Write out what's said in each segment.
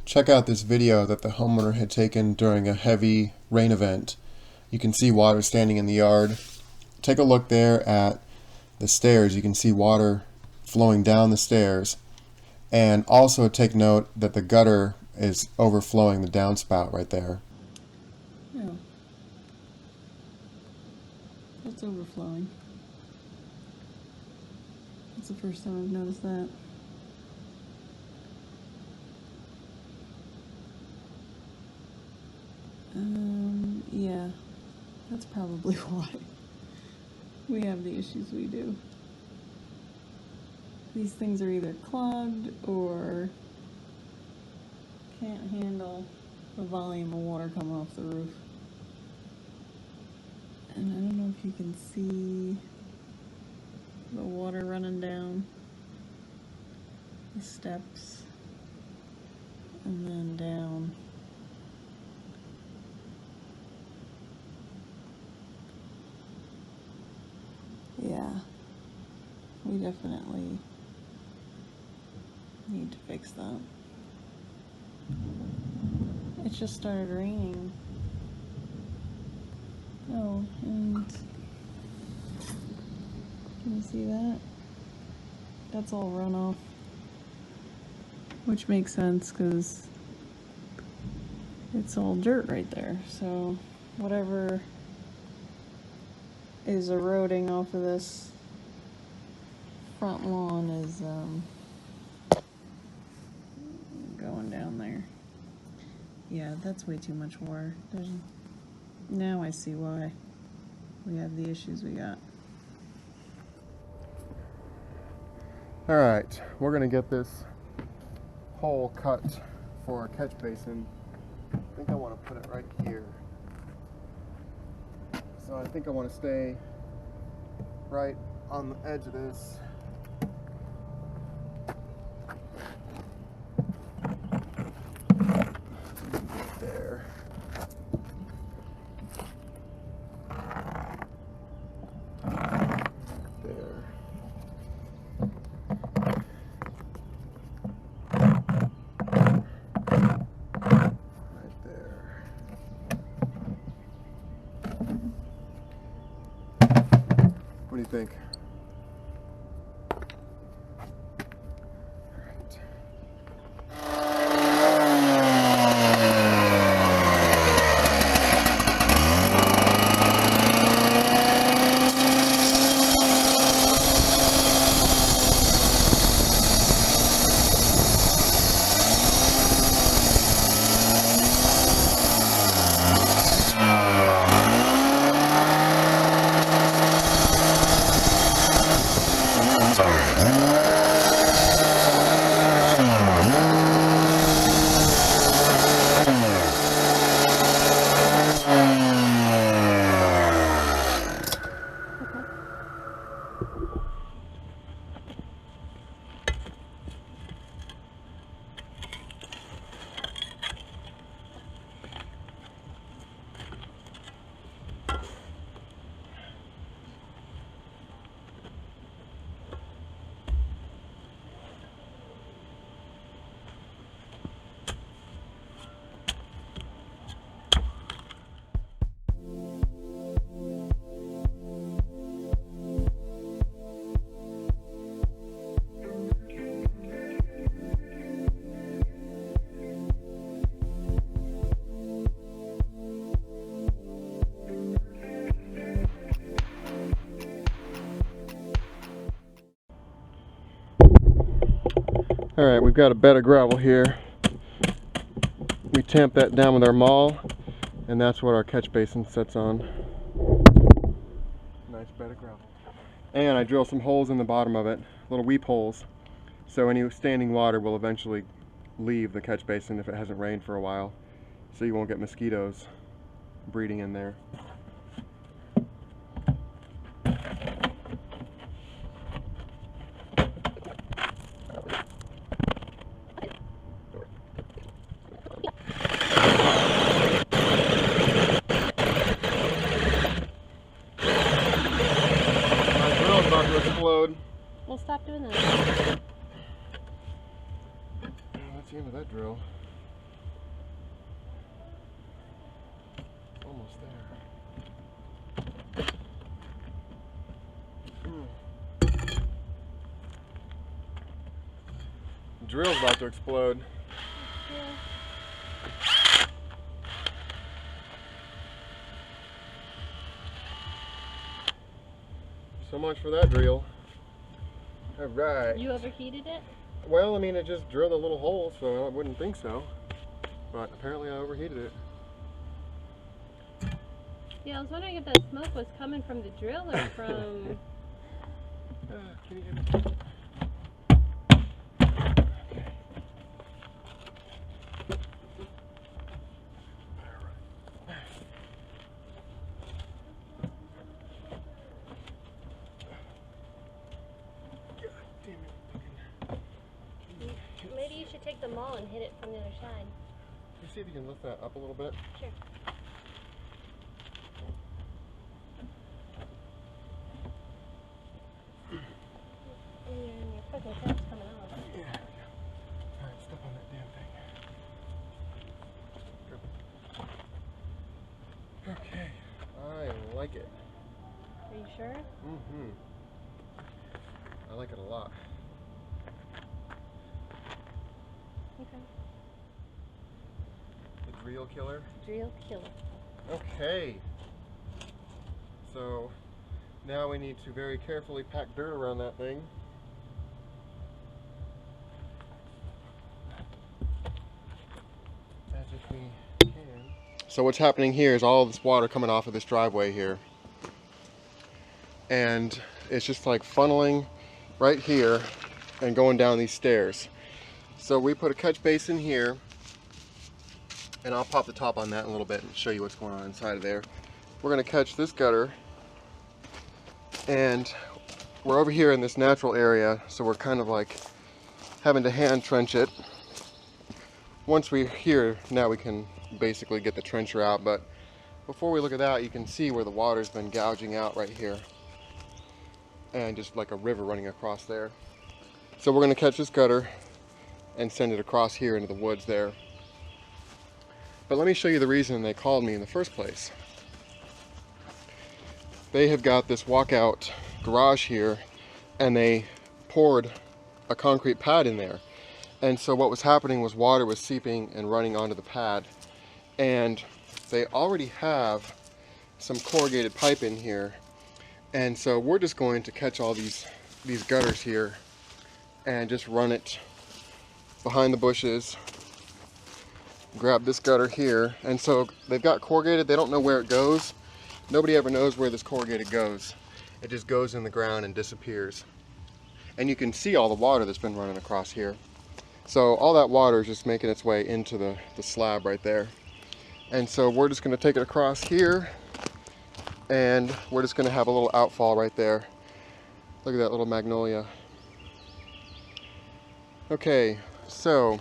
Check out this video that the homeowner had taken during a heavy rain event. You can see water standing in the yard. Take a look there at the stairs. You can see water flowing down the stairs. And also take note that the gutter is overflowing the downspout right there. Yeah. It's overflowing. That's the first time I've noticed that. Yeah, that's probably why we have the issues we do. These things are either clogged or can't handle the volume of water coming off the roof. And I don't know if you can see the water running down the steps and then down. Yeah, we definitely need to fix that. It just started raining. Oh, and can you see that? That's all runoff, which makes sense because it's all dirt right there. So whatever is eroding off of this front lawn is going down there. Yeah, that's way too much water. Now I see why we have the issues we got. Alright, we're going to get this hole cut for our catch basin. I think I want to put it right here. So I think I want to stay right on the edge of this. There. There. Right there. What do you think? Alright, we've got a bed of gravel here. We tamp that down with our maul, and that's what our catch basin sits on. Nice bed of gravel. And I drill some holes in the bottom of it, little weep holes, so any standing water will eventually leave the catch basin if it hasn't rained for a while, so you won't get mosquitoes breeding in there. Explode. We'll stop doing that. That's the end of that drill. almost there. The drill's about to explode. Yeah. So much for that drill. All right. You overheated it? Well, I mean, it just drilled a little hole, so I wouldn't think so. But apparently I overheated it. Yeah, I was wondering if that smoke was coming from the drill or from... Can you get me? Maybe you should take the maul and hit it from the other side. Can you see if you can lift that up a little bit? Sure. Your fucking cat's coming off. Yeah. Alright, step on that damn thing. Good. Okay. I like it. Are you sure? Mm-hmm. I like it a lot. Okay. The drill killer? Drill killer. Okay. So now we need to very carefully pack dirt around that thing. As if we can. So what's happening here is all this water coming off of this driveway here. And it's just like funneling right here and going down these stairs. So we put a catch basin here, and I'll pop the top on that in a little bit and show you what's going on inside of there. We're going to catch this gutter, and we're over here in this natural area, so we're kind of like having to hand trench it. Once we're here, now we can basically get the trencher out, but before we look at that, you can see where the water's been gouging out right here, and just like a river running across there. So we're going to catch this gutter and send it across here into the woods there. But let me show you the reason they called me in the first place. They have got this walkout garage here, and they poured a concrete pad in there. And so what was happening was water was seeping and running onto the pad. And they already have some corrugated pipe in here. And so we're just going to catch all these gutters here and just run it behind the bushes, grab this gutter here. And so they've got corrugated, they don't know where it goes. Nobody ever knows where this corrugated goes. It just goes in the ground and disappears. And you can see all the water that's been running across here. So all that water is just making its way into the slab right there. And so we're just going to take it across here, and we're just going to have a little outfall right there. Look at that little magnolia. Okay, so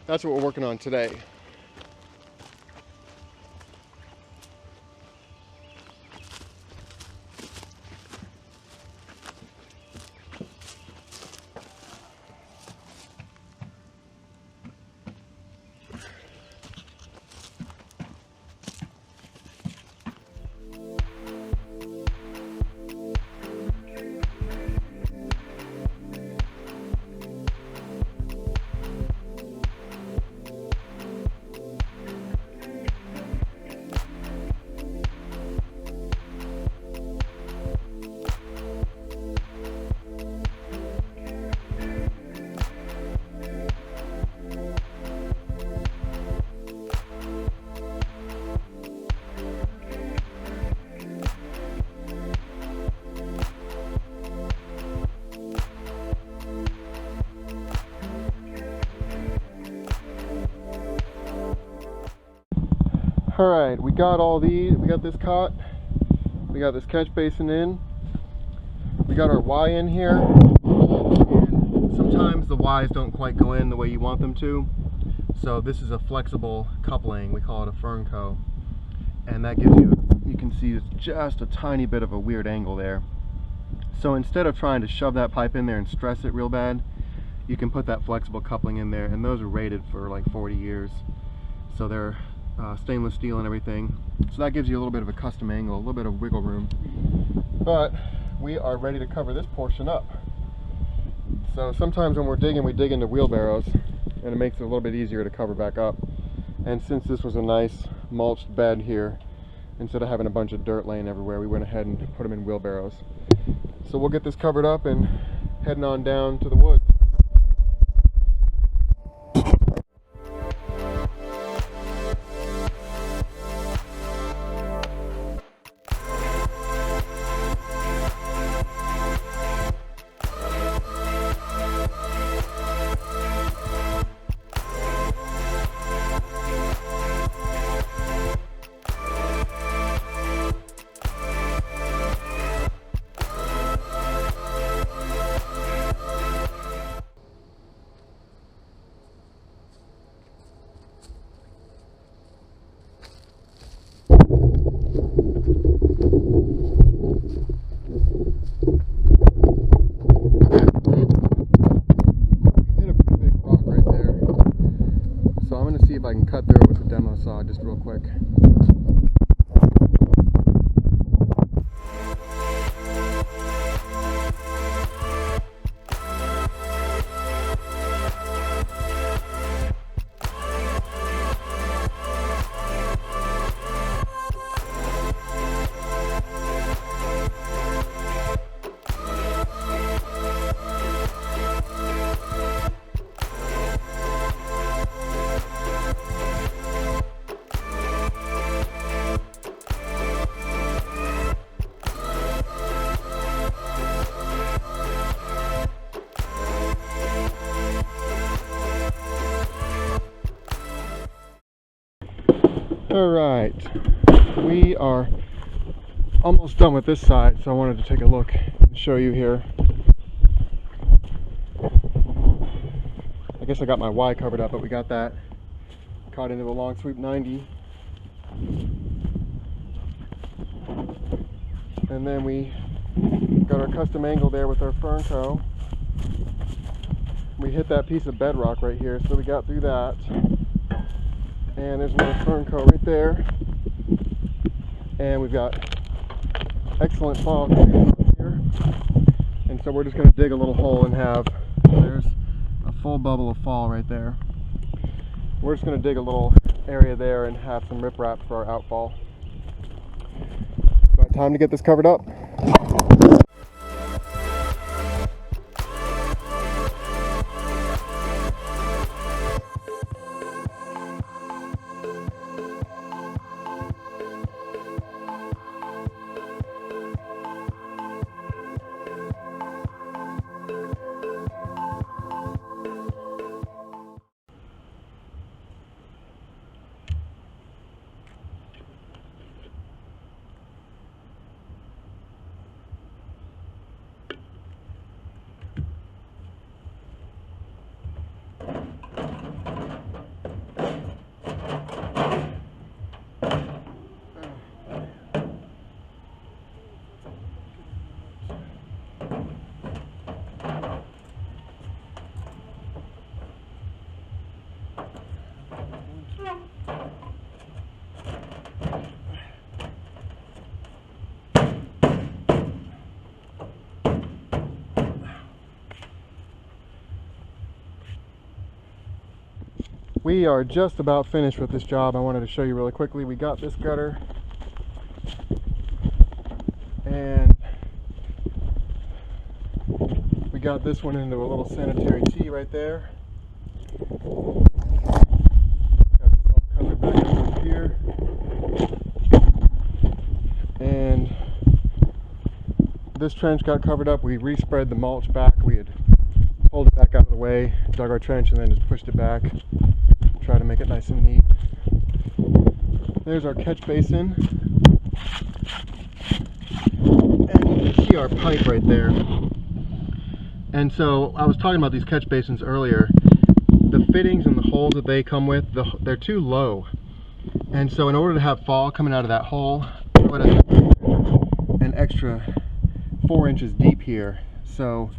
that's what we're working on today. Alright, we got all these, we got this caught, we got this catch basin in, we got our Y in here, and sometimes the Ys don't quite go in the way you want them to, so this is a flexible coupling, we call it a Fernco, and that gives you, you can see it's just a tiny bit of a weird angle there. So instead of trying to shove that pipe in there and stress it real bad, you can put that flexible coupling in there, and those are rated for like 40 years, so they're stainless steel and everything. So that gives you a little bit of a custom angle, a little bit of wiggle room. But we are ready to cover this portion up. So sometimes when we're digging, we dig into wheelbarrows, and it makes it a little bit easier to cover back up. And since this was a nice mulched bed here, instead of having a bunch of dirt laying everywhere, we went ahead and put them in wheelbarrows. So we'll get this covered up and heading on down to the woods. See if I can cut through it with the demo saw just real quick. Alright, we are almost done with this side, so I wanted to take a look and show you here. I guess I got my Y covered up, but we got that caught into a long sweep 90. And then we got our custom angle there with our fern toe. We hit that piece of bedrock right here, so we got through that. And there's another fern coat right there, and we've got excellent fall here, and so we're just going to dig a little hole and have, there's a full bubble of fall right there. We're just going to dig a little area there and have some riprap for our outfall. About time to get this covered up. We are just about finished with this job. I wanted to show you really quickly. We got this gutter, and we got this one into a little sanitary tee right there. Got this all covered back up here, and this trench got covered up. We respread the mulch back. We had pulled it back out of the way, dug our trench, and then just pushed it back. Try to make it nice and neat. There's our catch basin, and you can see our pipe right there. And so I was talking about these catch basins earlier. The fittings and the holes that they come with, they're too low, and so in order to have fall coming out of that hole, I put an extra 4 inches deep here. So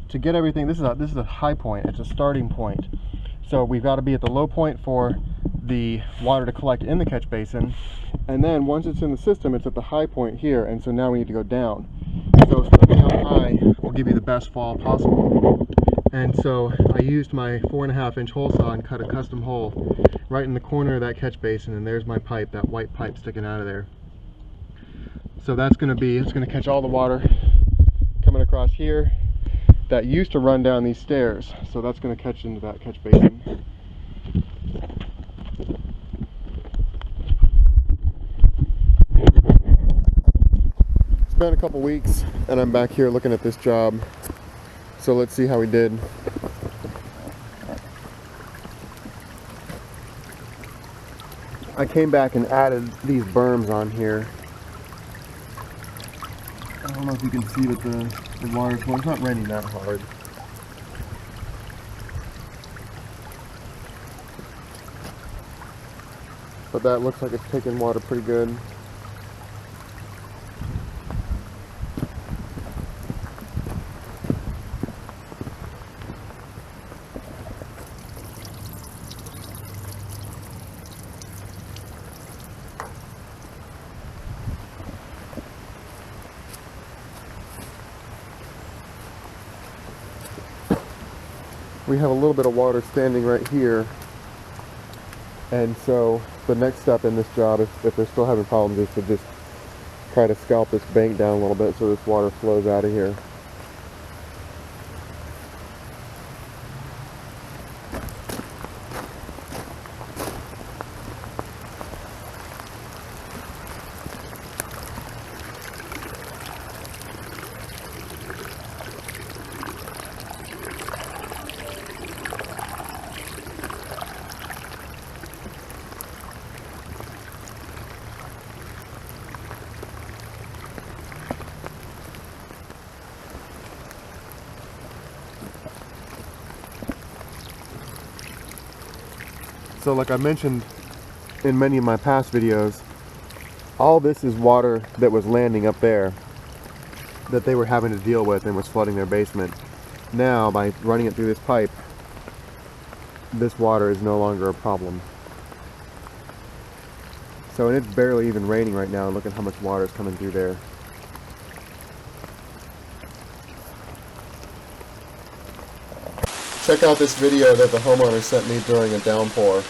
to get everything, this is a high point. It's a starting point. So we've got to be at the low point for the water to collect in the catch basin, and then once it's in the system, it's at the high point here, and so now we need to go down. So starting out high will give you the best fall possible. And so I used my 4.5-inch hole saw and cut a custom hole right in the corner of that catch basin, and there's my pipe, that white pipe sticking out of there. So that's going to catch all the water coming across here that used to run down these stairs. So that's going to catch into that catch basin. It's been a couple weeks and I'm back here looking at this job. So let's see how we did. I came back and added these berms on here. I don't know if you can see, but the water's flowing. It's not raining that hard. But that looks like it's taking water pretty good. We have a little bit of water standing right here, and so the next step in this job, if they're still having problems, is to just try to scalp this bank down a little bit so this water flows out of here. So like I mentioned in many of my past videos, all this is water that was landing up there that they were having to deal with and was flooding their basement. Now, by running it through this pipe, this water is no longer a problem. So, and it's barely even raining right now. Look at how much water is coming through there. Check out this video that the homeowner sent me during a downpour.